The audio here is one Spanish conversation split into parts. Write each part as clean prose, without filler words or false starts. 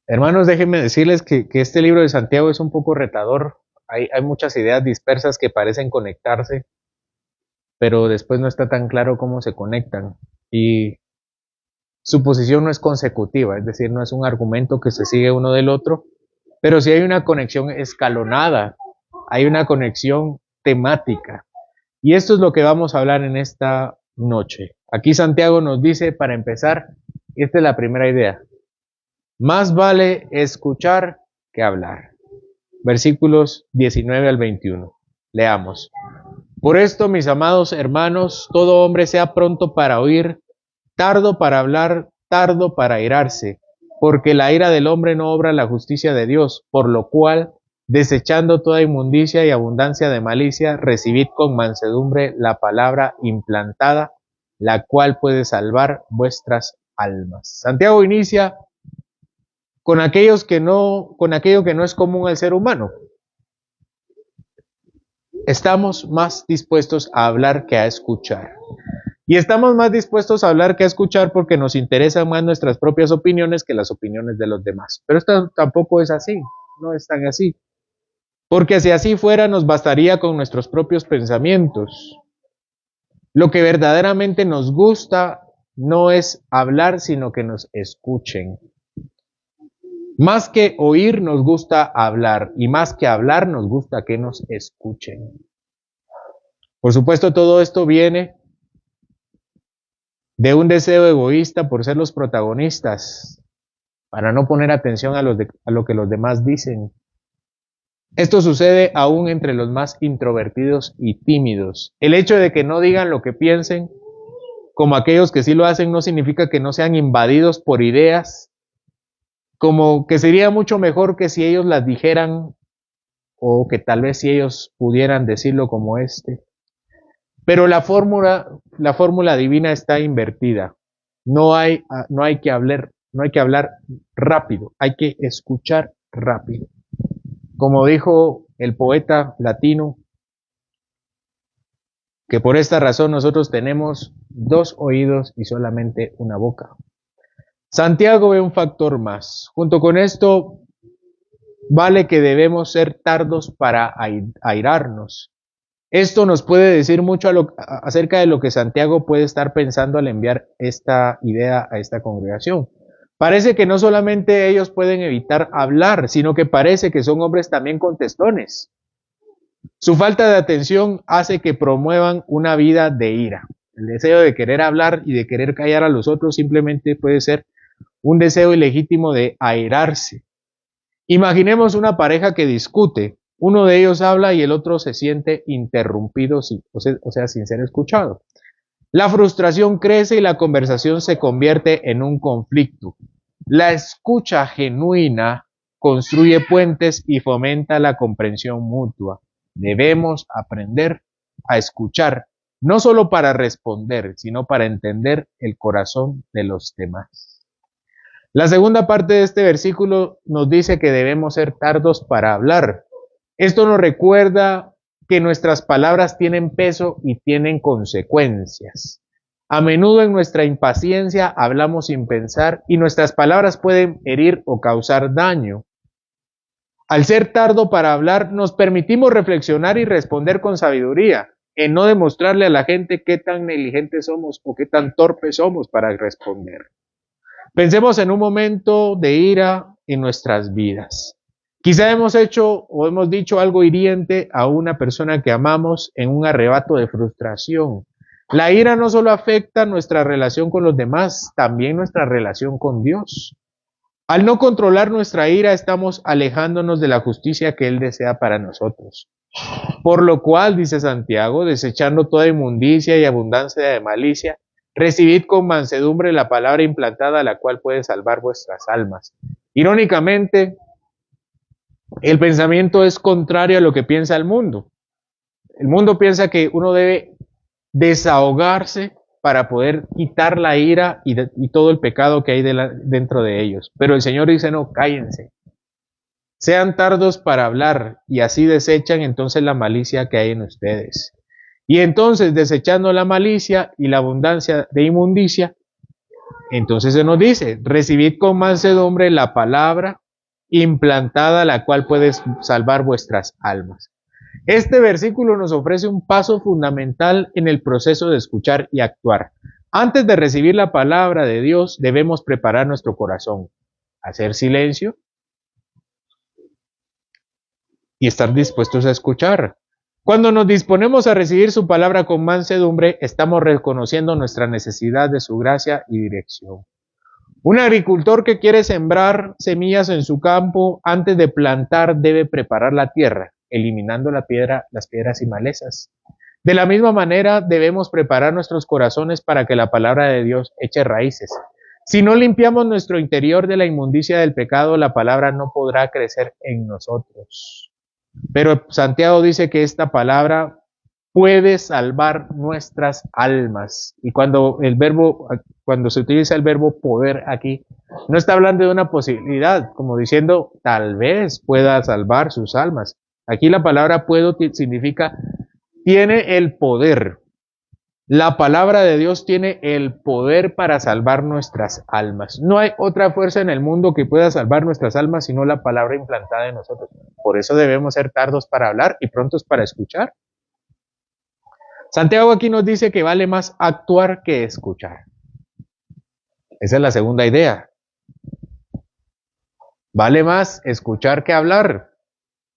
Hermanos, déjenme decirles que este libro de Santiago es un poco retador. Hay muchas ideas dispersas que parecen conectarse, pero después no está tan claro cómo se conectan. Y su posición no es consecutiva, es decir, no es un argumento que se sigue uno del otro, pero sí hay una conexión escalonada, hay una conexión temática. Y esto es lo que vamos a hablar en esta noche. Aquí Santiago nos dice, para empezar, esta es la primera idea: más vale escuchar que hablar. Versículos 19 al 21. Leamos. Por esto, mis amados hermanos, todo hombre sea pronto para oír, tardo para hablar, tardo para airarse, porque la ira del hombre no obra la justicia de Dios, por lo cual, desechando toda inmundicia y abundancia de malicia, recibid con mansedumbre la palabra implantada, la cual puede salvar vuestras almas. Santiago inicia con aquello que no es común al ser humano. Estamos más dispuestos a hablar que a escuchar. Y estamos más dispuestos a hablar que a escuchar porque nos interesan más nuestras propias opiniones que las opiniones de los demás. Pero esto tampoco es así, no es tan así. Porque si así fuera, nos bastaría con nuestros propios pensamientos. Lo que verdaderamente nos gusta no es hablar, sino que nos escuchen. Más que oír, nos gusta hablar, y más que hablar, nos gusta que nos escuchen. Por supuesto, todo esto viene de un deseo egoísta por ser los protagonistas, para no poner atención a lo que los demás dicen. Esto sucede aún entre los más introvertidos y tímidos. El hecho de que no digan lo que piensen, como aquellos que sí lo hacen, no significa que no sean invadidos por ideas, como que sería mucho mejor que si ellos las dijeran, o que tal vez si ellos pudieran decirlo como este. Pero la fórmula divina está invertida. No hay que hablar rápido, hay que escuchar rápido. Como dijo el poeta latino, que por esta razón nosotros tenemos 2 oídos y solamente una boca. Santiago ve un factor más. Junto con esto, vale que debemos ser tardos para airarnos. Esto nos puede decir mucho acerca de lo que Santiago puede estar pensando al enviar esta idea a esta congregación. Parece que no solamente ellos pueden evitar hablar, sino que parece que son hombres también contestones. Su falta de atención hace que promuevan una vida de ira. El deseo de querer hablar y de querer callar a los otros simplemente puede ser un deseo ilegítimo de airarse. Imaginemos una pareja que discute. Uno de ellos habla y el otro se siente interrumpido, o sea, sin ser escuchado. La frustración crece y la conversación se convierte en un conflicto. La escucha genuina construye puentes y fomenta la comprensión mutua. Debemos aprender a escuchar, no solo para responder, sino para entender el corazón de los demás. La segunda parte de este versículo nos dice que debemos ser tardos para hablar. Esto nos recuerda que nuestras palabras tienen peso y tienen consecuencias. A menudo en nuestra impaciencia hablamos sin pensar y nuestras palabras pueden herir o causar daño. Al ser tardo para hablar, nos permitimos reflexionar y responder con sabiduría, en no demostrarle a la gente qué tan negligentes somos o qué tan torpes somos para responder. Pensemos en un momento de ira en nuestras vidas. Quizá hemos hecho o hemos dicho algo hiriente a una persona que amamos en un arrebato de frustración. La ira no solo afecta nuestra relación con los demás, también nuestra relación con Dios. Al no controlar nuestra ira, estamos alejándonos de la justicia que Él desea para nosotros. Por lo cual, dice Santiago, desechando toda inmundicia y abundancia de malicia, recibid con mansedumbre la palabra implantada, la cual puede salvar vuestras almas. Irónicamente, el pensamiento es contrario a lo que piensa el mundo. El mundo piensa que uno debe desahogarse para poder quitar la ira y todo el pecado que hay dentro de ellos. Pero el Señor dice, no, cállense. Sean tardos para hablar y así desechan entonces la malicia que hay en ustedes. Y entonces, desechando la malicia y la abundancia de inmundicia, entonces se nos dice, recibid con mansedumbre la palabra implantada, la cual puede salvar vuestras almas. Este versículo nos ofrece un paso fundamental en el proceso de escuchar y actuar. Antes de recibir la palabra de Dios, debemos preparar nuestro corazón, hacer silencio y estar dispuestos a escuchar. Cuando nos disponemos a recibir su palabra con mansedumbre, estamos reconociendo nuestra necesidad de su gracia y dirección. Un agricultor que quiere sembrar semillas en su campo, antes de plantar debe preparar la tierra, eliminando las piedras y malezas. De la misma manera, debemos preparar nuestros corazones para que la palabra de Dios eche raíces. Si no limpiamos nuestro interior de la inmundicia del pecado, la palabra no podrá crecer en nosotros. Pero Santiago dice que esta palabra puede salvar nuestras almas. Y cuando se utiliza el verbo poder aquí, no está hablando de una posibilidad, como diciendo tal vez pueda salvar sus almas. Aquí la palabra puedo significa tiene el poder. La palabra de Dios tiene el poder para salvar nuestras almas. No hay otra fuerza en el mundo que pueda salvar nuestras almas sino la palabra implantada en nosotros. Por eso debemos ser tardos para hablar y prontos para escuchar. Santiago aquí nos dice que vale más actuar que escuchar. Esa es la segunda idea. Vale más escuchar que hablar,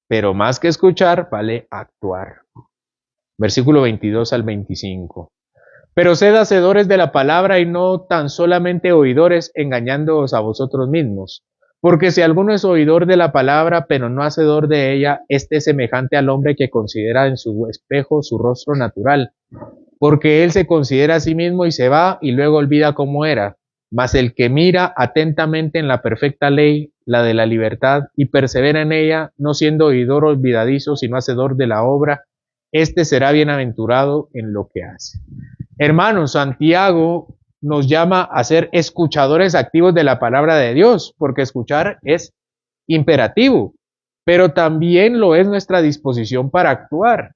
pero más que escuchar, vale actuar. Versículo 22 al 25. Pero sed hacedores de la palabra y no tan solamente oidores, engañándoos a vosotros mismos. Porque si alguno es oidor de la palabra, pero no hacedor de ella, este es semejante al hombre que considera en su espejo su rostro natural. Porque él se considera a sí mismo y se va y luego olvida cómo era. Mas el que mira atentamente en la perfecta ley, la de la libertad, y persevera en ella, no siendo oidor olvidadizo, sino hacedor de la obra, este será bienaventurado en lo que hace. Hermanos, Santiago nos llama a ser escuchadores activos de la palabra de Dios, porque escuchar es imperativo, pero también lo es nuestra disposición para actuar.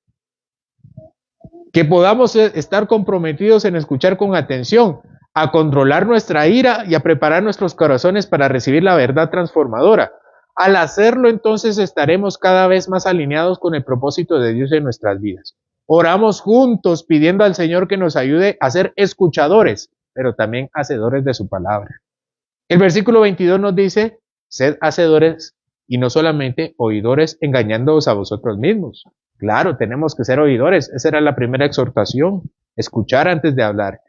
Que podamos estar comprometidos en escuchar con atención, a controlar nuestra ira y a preparar nuestros corazones para recibir la verdad transformadora. Al hacerlo, entonces estaremos cada vez más alineados con el propósito de Dios en nuestras vidas. Oramos juntos pidiendo al Señor que nos ayude a ser escuchadores, pero también hacedores de su palabra. El versículo 22 nos dice, sed hacedores y no solamente oidores, engañándoos a vosotros mismos. Claro, tenemos que ser oidores. Esa era la primera exhortación, escuchar antes de hablar.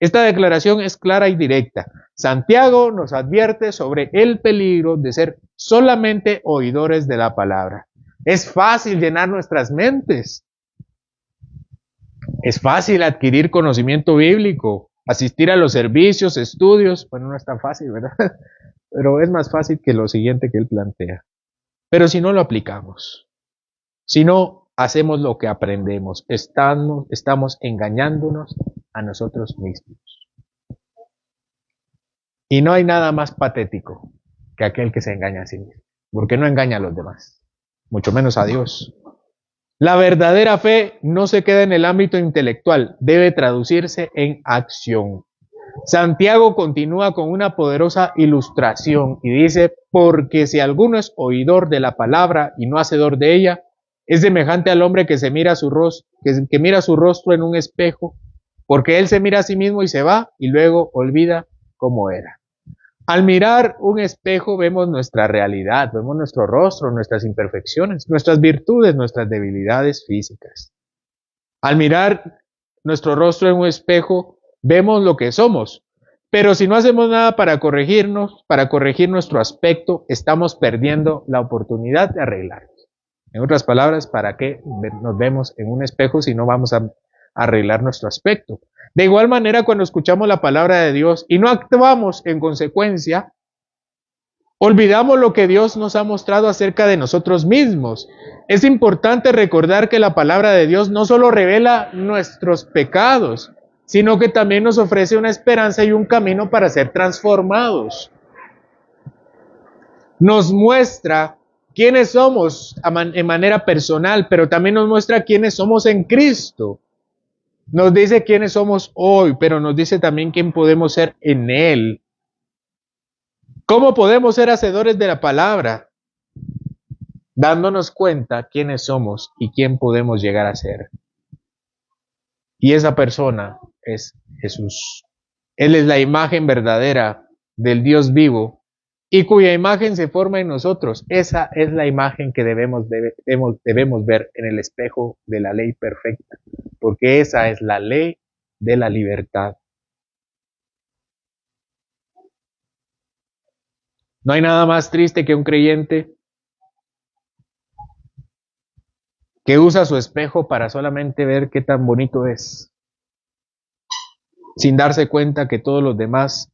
Esta declaración es clara y directa. Santiago nos advierte sobre el peligro de ser solamente oidores de la palabra. Es fácil llenar nuestras mentes. Es fácil adquirir conocimiento bíblico, asistir a los servicios, estudios. Bueno, no es tan fácil, ¿verdad? Pero es más fácil que lo siguiente que él plantea. Pero si no lo aplicamos, si no hacemos lo que aprendemos, estamos engañándonos a nosotros mismos. Y no hay nada más patético que aquel que se engaña a sí mismo, porque no engaña a los demás, mucho menos a Dios. La verdadera fe no se queda en el ámbito intelectual, debe traducirse en acción. Santiago continúa con una poderosa ilustración y dice, porque si alguno es oidor de la palabra y no hacedor de ella, es semejante al hombre que mira su rostro en un espejo, porque él se mira a sí mismo y se va y luego olvida cómo era. Al mirar un espejo vemos nuestra realidad, vemos nuestro rostro, nuestras imperfecciones, nuestras virtudes, nuestras debilidades físicas. Al mirar nuestro rostro en un espejo vemos lo que somos, pero si no hacemos nada para corregirnos, para corregir nuestro aspecto, estamos perdiendo la oportunidad de arreglarnos. En otras palabras, ¿para qué nos vemos en un espejo si no vamos a arreglar nuestro aspecto? De igual manera, cuando escuchamos la palabra de Dios y no actuamos en consecuencia, olvidamos lo que Dios nos ha mostrado acerca de nosotros mismos. Es importante recordar que la palabra de Dios no solo revela nuestros pecados, sino que también nos ofrece una esperanza y un camino para ser transformados. Nos muestra quiénes somos en manera personal, pero también nos muestra quiénes somos en Cristo. Nos dice quiénes somos hoy, pero nos dice también quién podemos ser en Él. ¿Cómo podemos ser hacedores de la palabra? Dándonos cuenta quiénes somos y quién podemos llegar a ser. Y esa persona es Jesús. Él es la imagen verdadera del Dios vivo y cuya imagen se forma en nosotros. Esa es la imagen que debemos ver en el espejo de la ley perfecta, porque esa es la ley de la libertad. No hay nada más triste que un creyente que usa su espejo para solamente ver qué tan bonito es, sin darse cuenta que todos los demás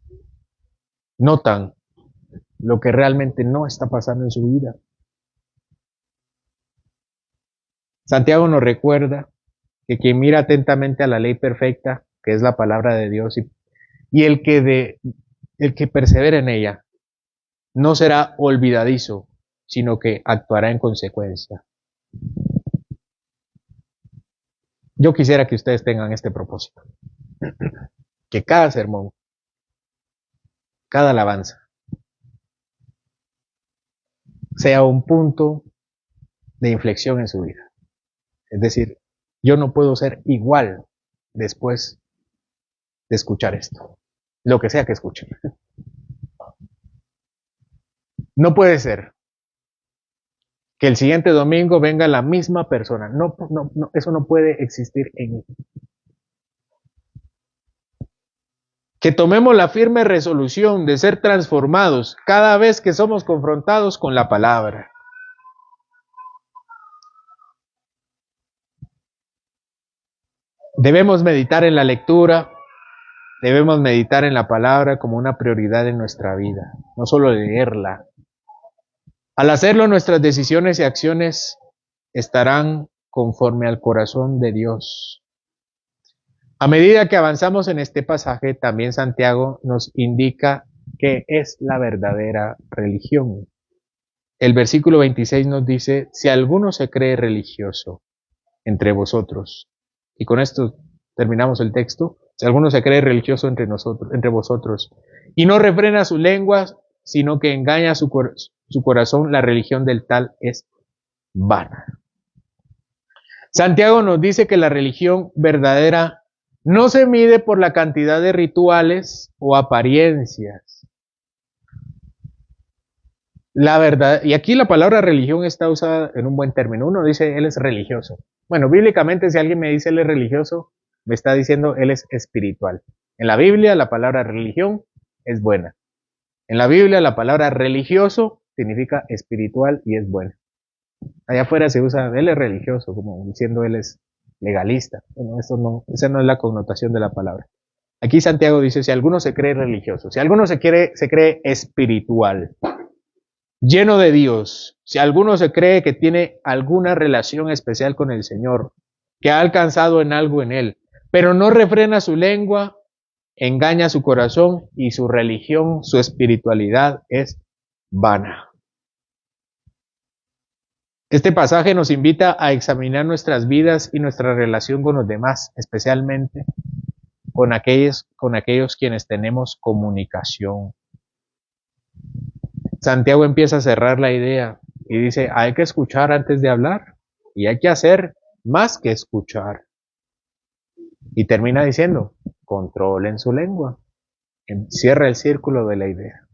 notan lo que realmente no está pasando en su vida. Santiago nos recuerda que quien mira atentamente a la ley perfecta, que es la palabra de Dios, y el que persevera en ella, no será olvidadizo, sino que actuará en consecuencia. Yo quisiera que ustedes tengan este propósito, que cada sermón, cada alabanza, sea un punto de inflexión en su vida. Es decir, yo no puedo ser igual después de escuchar esto, lo que sea que escuchen. No puede ser que el siguiente domingo venga la misma persona. No, eso no puede existir en mí. Que tomemos la firme resolución de ser transformados cada vez que somos confrontados con la palabra. Debemos meditar en la lectura, debemos meditar en la palabra como una prioridad en nuestra vida, no solo leerla. Al hacerlo, nuestras decisiones y acciones estarán conforme al corazón de Dios. A medida que avanzamos en este pasaje, también Santiago nos indica qué es la verdadera religión. El versículo 26 nos dice, si alguno se cree religioso entre vosotros, y con esto terminamos el texto, si alguno se cree religioso entre vosotros, y no refrena su lengua, sino que engaña su corazón, la religión del tal es vana. Santiago nos dice que la religión verdadera no se mide por la cantidad de rituales o apariencias. La verdad, y aquí la palabra religión está usada en un buen término. Uno dice, él es religioso. Bueno, bíblicamente si alguien me dice él es religioso, me está diciendo él es espiritual. En la Biblia la palabra religión es buena. En la Biblia la palabra religioso significa espiritual y es buena. Allá afuera se usa, él es religioso, como diciendo él es legalista. Bueno, esa no es la connotación de la palabra. Aquí Santiago dice, si alguno se cree religioso, si alguno se cree espiritual, lleno de Dios, si alguno se cree que tiene alguna relación especial con el Señor, que ha alcanzado en algo en Él, pero no refrena su lengua, engaña su corazón y su religión, su espiritualidad es vana. Este pasaje nos invita a examinar nuestras vidas y nuestra relación con los demás, especialmente con aquellos quienes tenemos comunicación. Santiago empieza a cerrar la idea y dice, hay que escuchar antes de hablar y hay que hacer más que escuchar. Y termina diciendo, controlen su lengua. Cierra el círculo de la idea.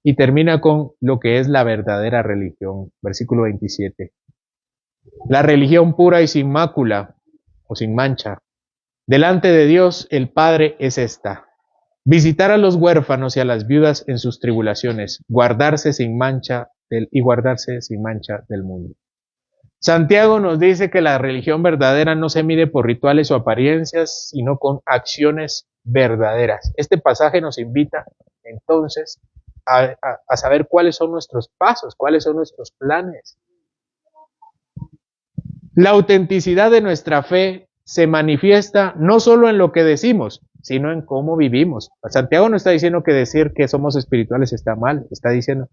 Y termina con lo que es la verdadera religión. Versículo 27. La religión pura y sin mácula o sin mancha. Delante de Dios el Padre es esta. Visitar a los huérfanos y a las viudas en sus tribulaciones, guardarse sin mancha del mundo. Santiago nos dice que la religión verdadera no se mide por rituales o apariencias, sino con acciones verdaderas. Este pasaje nos invita entonces a saber cuáles son nuestros pasos, cuáles son nuestros planes. La autenticidad de nuestra fe se manifiesta no solo en lo que decimos, sino en cómo vivimos. Santiago no está diciendo que decir que somos espirituales está mal, está diciendo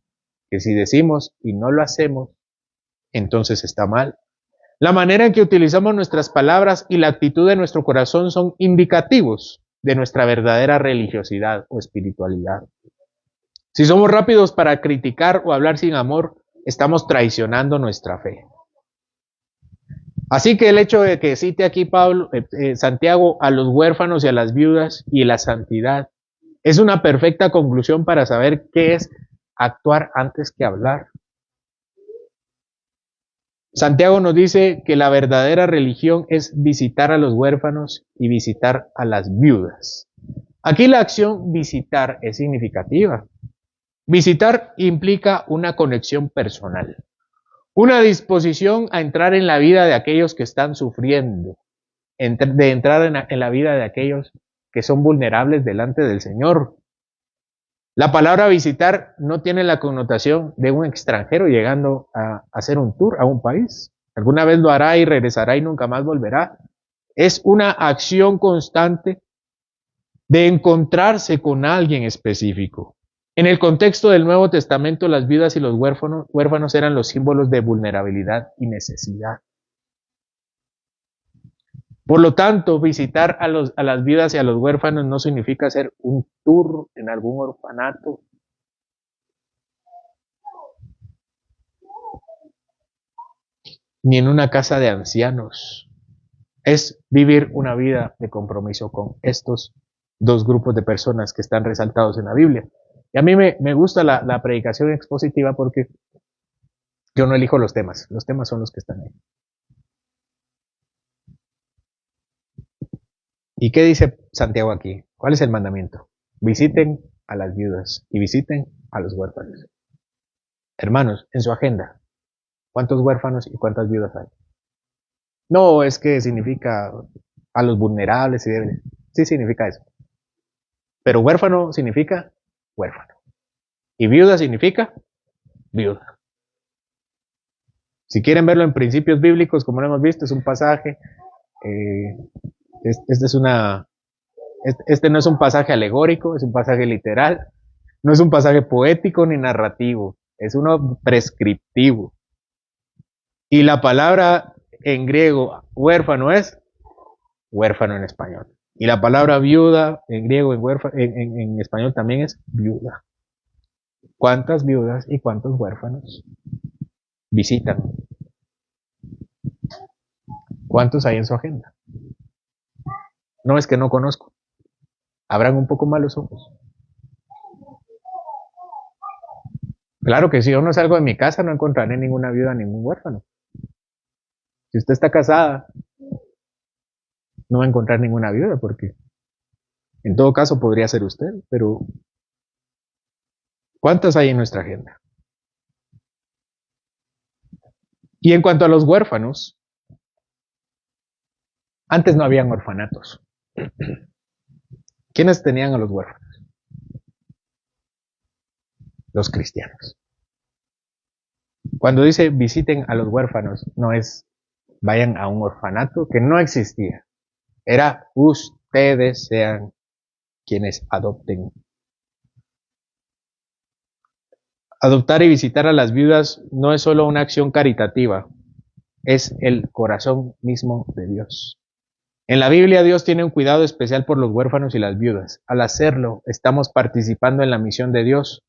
que si decimos y no lo hacemos, entonces está mal. La manera en que utilizamos nuestras palabras y la actitud de nuestro corazón son indicativos de nuestra verdadera religiosidad o espiritualidad. Si somos rápidos para criticar o hablar sin amor, estamos traicionando nuestra fe. Así que el hecho de que cite aquí Santiago a los huérfanos y a las viudas y la santidad es una perfecta conclusión para saber qué es actuar antes que hablar. Santiago nos dice que la verdadera religión es visitar a los huérfanos y visitar a las viudas. Aquí la acción visitar es significativa. Visitar implica una conexión personal, una disposición a entrar en la vida de aquellos que están sufriendo, de entrar en la vida de aquellos que son vulnerables delante del Señor. La palabra visitar no tiene la connotación de un extranjero llegando a hacer un tour a un país. Alguna vez lo hará y regresará y nunca más volverá. Es una acción constante de encontrarse con alguien específico. En el contexto del Nuevo Testamento, las viudas y los huérfanos eran los símbolos de vulnerabilidad y necesidad. Por lo tanto, visitar a las viudas y a los huérfanos no significa hacer un tour en algún orfanato, ni en una casa de ancianos. Es vivir una vida de compromiso con estos dos grupos de personas que están resaltados en la Biblia. Y a mí me gusta la predicación expositiva porque yo no elijo los temas son los que están ahí. ¿Y qué dice Santiago aquí? ¿Cuál es el mandamiento? Visiten a las viudas y visiten a los huérfanos. Hermanos, en su agenda, ¿cuántos huérfanos y cuántas viudas hay? No, es que significa a los vulnerables y débiles. Sí significa eso. Pero huérfano significa huérfano. Y viuda significa viuda. Si quieren verlo en principios bíblicos, como lo hemos visto, es un pasaje. Este no es un pasaje alegórico, es un pasaje literal. No es un pasaje poético ni narrativo. Es uno prescriptivo. Y la palabra en griego huérfano es huérfano en español. Y la palabra viuda en griego, en español también es viuda. ¿Cuántas viudas y cuántos huérfanos visitan? ¿Cuántos hay en su agenda? No es que no conozco. ¿Abran un poco más los ojos? Claro que si yo no salgo de mi casa no encontraré ninguna viuda, ningún huérfano. Si usted está casada, no va a encontrar ninguna viuda porque en todo caso podría ser usted, pero ¿cuántas hay en nuestra agenda? Y en cuanto a los huérfanos, antes no habían orfanatos. ¿Quiénes tenían a los huérfanos? Los cristianos. Cuando dice visiten a los huérfanos, no es vayan a un orfanato que no existía. Era ustedes sean quienes adopten. Adoptar y visitar a las viudas no es solo una acción caritativa, es el corazón mismo de Dios. En la Biblia Dios tiene un cuidado especial por los huérfanos y las viudas. Al hacerlo, estamos participando en la misión de Dios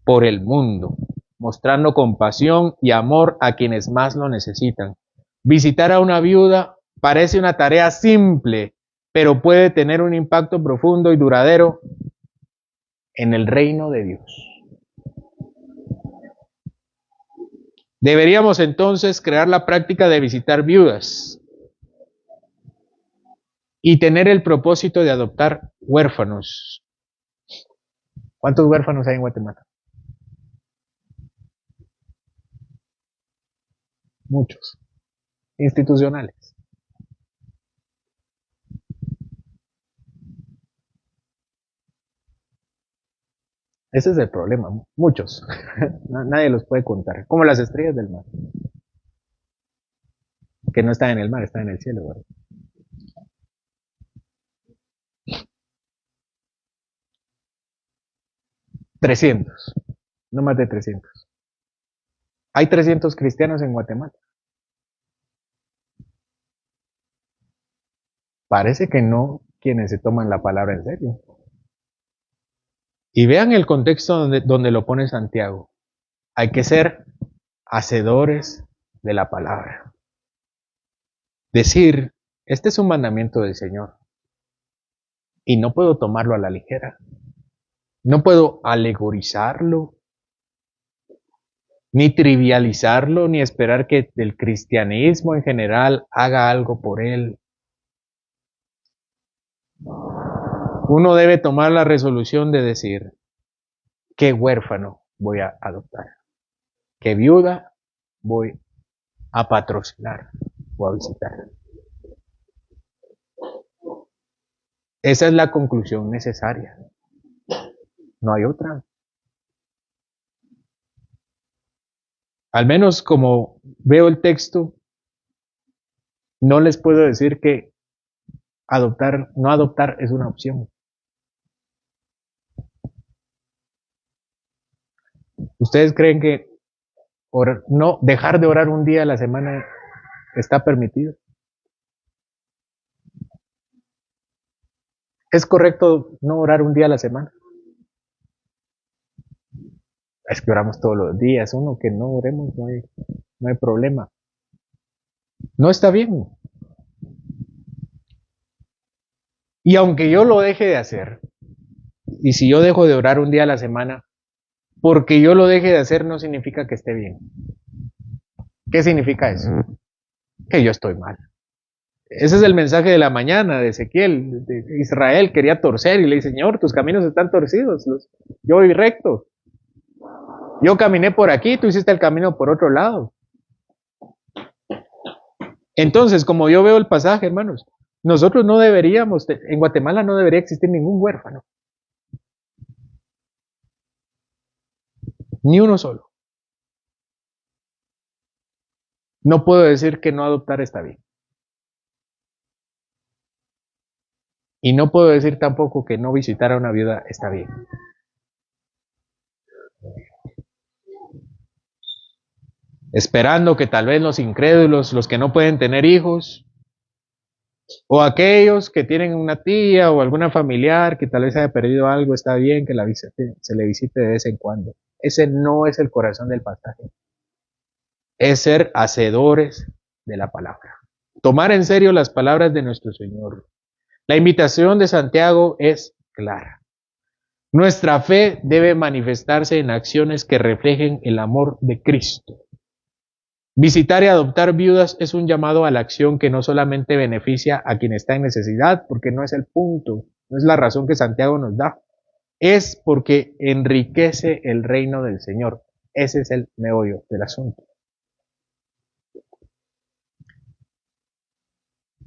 por el mundo, mostrando compasión y amor a quienes más lo necesitan. Visitar a una viuda parece una tarea simple, pero puede tener un impacto profundo y duradero en el reino de Dios. Deberíamos entonces crear la práctica de visitar viudas y tener el propósito de adoptar huérfanos. ¿Cuántos huérfanos hay en Guatemala? Muchos. Institucionales. Ese es el problema. Muchos. Nadie los puede contar. Como las estrellas del mar. Que no están en el mar, están en el cielo, ¿verdad? 300. No más de 300. Hay 300 cristianos en Guatemala. Parece que no quienes se toman la palabra en serio. Y vean el contexto donde lo pone Santiago. Hay que ser hacedores de la palabra. Decir, este es un mandamiento del Señor y no puedo tomarlo a la ligera. No puedo alegorizarlo, ni trivializarlo, ni esperar que el cristianismo en general haga algo por él. Uno debe tomar la resolución de decir, ¿qué huérfano voy a adoptar? ¿Qué viuda voy a patrocinar o a visitar? Esa es la conclusión necesaria. No hay otra. Al menos como veo el texto, no les puedo decir que no adoptar es una opción. ¿Ustedes creen que no dejar de orar un día a la semana está permitido? ¿Es correcto no orar un día a la semana? Es que oramos todos los días, uno que no oremos no hay problema. No está bien. Y aunque yo lo deje de hacer, y si yo dejo de orar un día a la semana, porque yo lo deje de hacer no significa que esté bien. ¿Qué significa eso? Que yo estoy mal. Ese es el mensaje de la mañana de Ezequiel. De Israel quería torcer y le dice, Señor, tus caminos están torcidos. Yo voy recto. Yo caminé por aquí, tú hiciste el camino por otro lado. Entonces, como yo veo el pasaje, hermanos, nosotros no deberíamos, en Guatemala no debería existir ningún huérfano. Ni uno solo. No puedo decir que no adoptar está bien. Y no puedo decir tampoco que no visitar a una viuda está bien. Esperando que tal vez los incrédulos, los que no pueden tener hijos, o aquellos que tienen una tía o alguna familiar que tal vez haya perdido algo, está bien que se le visite de vez en cuando. Ese no es el corazón del pasaje. Es ser hacedores de la palabra. Tomar en serio las palabras de nuestro Señor. La invitación de Santiago es clara. Nuestra fe debe manifestarse en acciones que reflejen el amor de Cristo. Visitar y adoptar viudas es un llamado a la acción que no solamente beneficia a quien está en necesidad, porque no es el punto, no es la razón que Santiago nos da, es porque enriquece el reino del Señor. Ese es el meollo del asunto.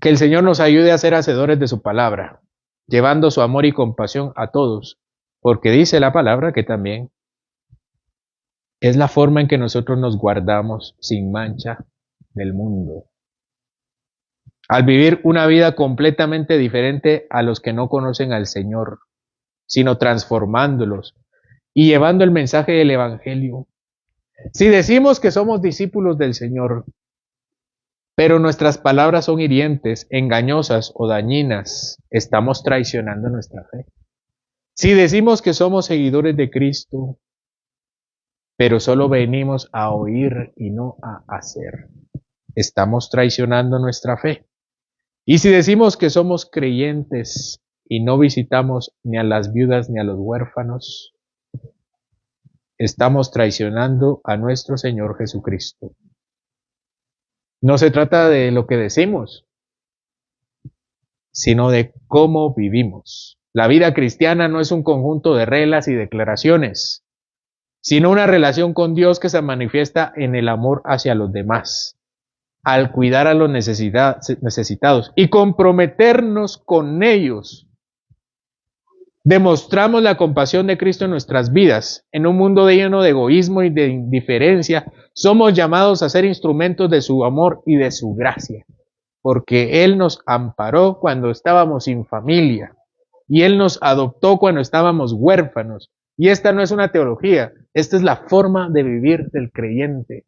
Que el Señor nos ayude a ser hacedores de su palabra, llevando su amor y compasión a todos, porque dice la palabra que también es la forma en que nosotros nos guardamos sin mancha del mundo. Al vivir una vida completamente diferente a los que no conocen al Señor, sino transformándolos y llevando el mensaje del Evangelio. Si decimos que somos discípulos del Señor, pero nuestras palabras son hirientes, engañosas o dañinas, estamos traicionando nuestra fe. Si decimos que somos seguidores de Cristo, pero solo venimos a oír y no a hacer, estamos traicionando nuestra fe. Y si decimos que somos creyentes y no visitamos ni a las viudas ni a los huérfanos, estamos traicionando a nuestro Señor Jesucristo. No se trata de lo que decimos, sino de cómo vivimos. La vida cristiana no es un conjunto de reglas y declaraciones, sino una relación con Dios que se manifiesta en el amor hacia los demás, al cuidar a los necesitados y comprometernos con ellos. Demostramos la compasión de Cristo en nuestras vidas. En un mundo lleno de egoísmo y de indiferencia, somos llamados a ser instrumentos de su amor y de su gracia, porque Él nos amparó cuando estábamos sin familia y Él nos adoptó cuando estábamos huérfanos. Y esta no es una teología, esta es la forma de vivir del creyente.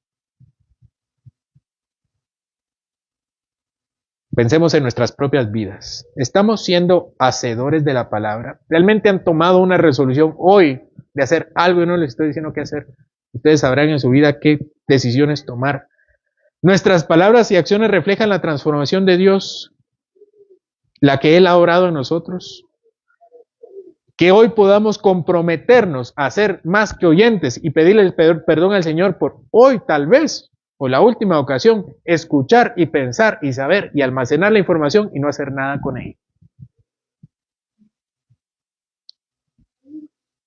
Pensemos en nuestras propias vidas. ¿Estamos siendo hacedores de la palabra? ¿Realmente han tomado una resolución hoy de hacer algo y no les estoy diciendo qué hacer? Ustedes sabrán en su vida qué decisiones tomar. Nuestras palabras y acciones reflejan la transformación de Dios, la que Él ha obrado en nosotros. Que hoy podamos comprometernos a ser más que oyentes y pedirle perdón al Señor por hoy tal vez, o la última ocasión, escuchar y pensar y saber y almacenar la información y no hacer nada con ella.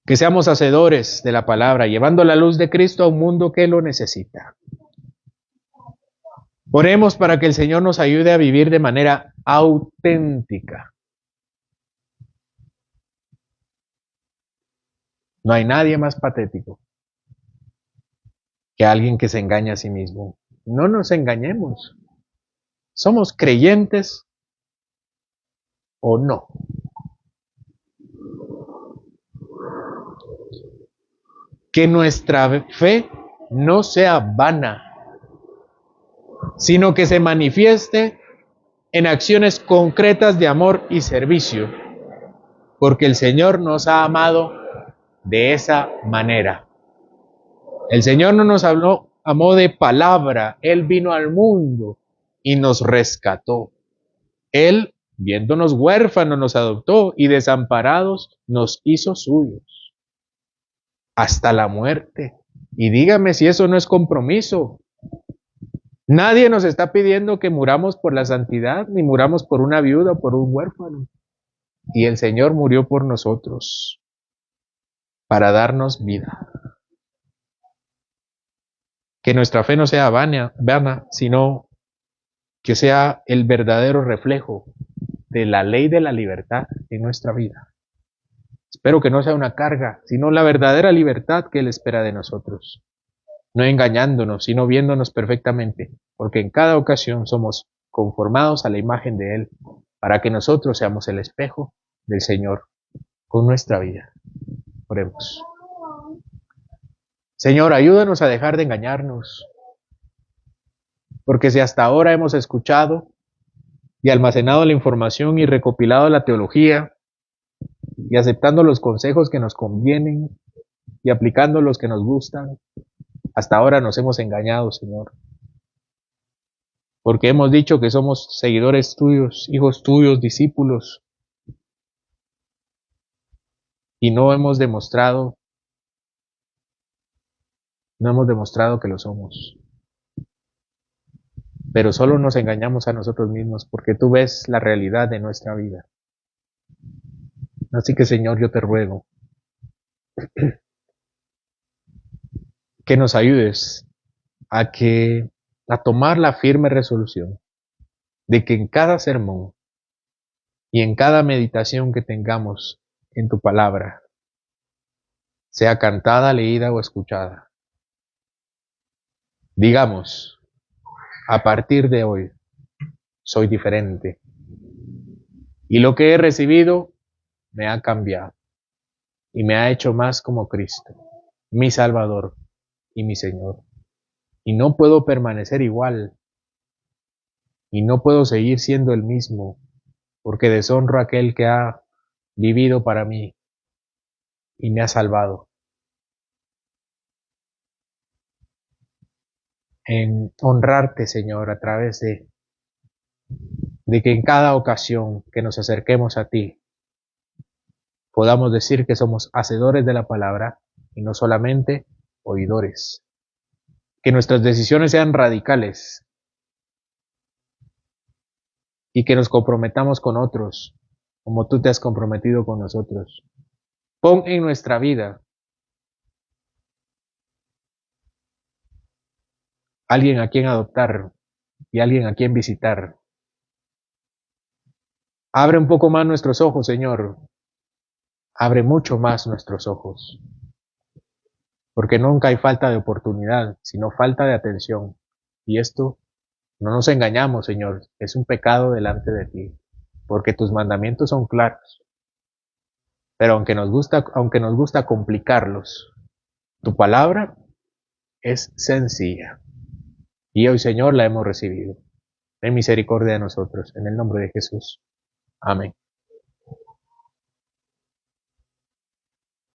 Que seamos hacedores de la palabra, llevando la luz de Cristo a un mundo que lo necesita. Oremos para que el Señor nos ayude a vivir de manera auténtica. No hay nadie más patético que alguien que se engaña a sí mismo. No nos engañemos. ¿Somos creyentes o no? Que nuestra fe no sea vana, sino que se manifieste en acciones concretas de amor y servicio, porque el Señor nos ha amado de esa manera. El Señor no nos amó de palabra, Él vino al mundo y nos rescató. Él, viéndonos huérfanos, nos adoptó y desamparados nos hizo suyos. Hasta la muerte. Y dígame si eso no es compromiso. Nadie nos está pidiendo que muramos por la santidad, ni muramos por una viuda o por un huérfano. Y el Señor murió por nosotros, para darnos vida. Que nuestra fe no sea vana, sino que sea el verdadero reflejo de la ley de la libertad en nuestra vida. Espero que no sea una carga, sino la verdadera libertad que Él espera de nosotros. No engañándonos, sino viéndonos perfectamente, porque en cada ocasión somos conformados a la imagen de Él, para que nosotros seamos el espejo del Señor con nuestra vida. Oremos. Señor, ayúdanos a dejar de engañarnos, porque si hasta ahora hemos escuchado y almacenado la información y recopilado la teología, y aceptando los consejos que nos convienen y aplicando los que nos gustan, hasta ahora nos hemos engañado, Señor. Porque hemos dicho que somos seguidores tuyos, hijos tuyos, discípulos, y no hemos demostrado que lo somos. Pero solo nos engañamos a nosotros mismos, porque tú ves la realidad de nuestra vida. Así que, Señor, yo te ruego que nos ayudes a tomar la firme resolución de que en cada sermón y en cada meditación que tengamos en tu palabra, sea cantada, leída o escuchada, digamos, a partir de hoy, soy diferente. Y lo que he recibido me ha cambiado y me ha hecho más como Cristo, mi Salvador y mi Señor. Y no puedo permanecer igual. Y no puedo seguir siendo el mismo, porque deshonro a aquel que ha vivido para mí y me ha salvado. En honrarte, Señor, a través de que en cada ocasión que nos acerquemos a ti, podamos decir que somos hacedores de la palabra y no solamente oidores. Que nuestras decisiones sean radicales y que nos comprometamos con otros, como tú te has comprometido con nosotros. Pon en nuestra vida alguien a quien adoptar y alguien a quien visitar. Abre un poco más nuestros ojos, Señor. Abre mucho más nuestros ojos. Porque nunca hay falta de oportunidad, sino falta de atención. Y esto, no nos engañamos, Señor, es un pecado delante de ti. Porque tus mandamientos son claros. Pero aunque nos gusta complicarlos, tu palabra es sencilla. Y hoy, Señor, la hemos recibido. ten misericordia de nosotros. En el nombre de Jesús. Amén.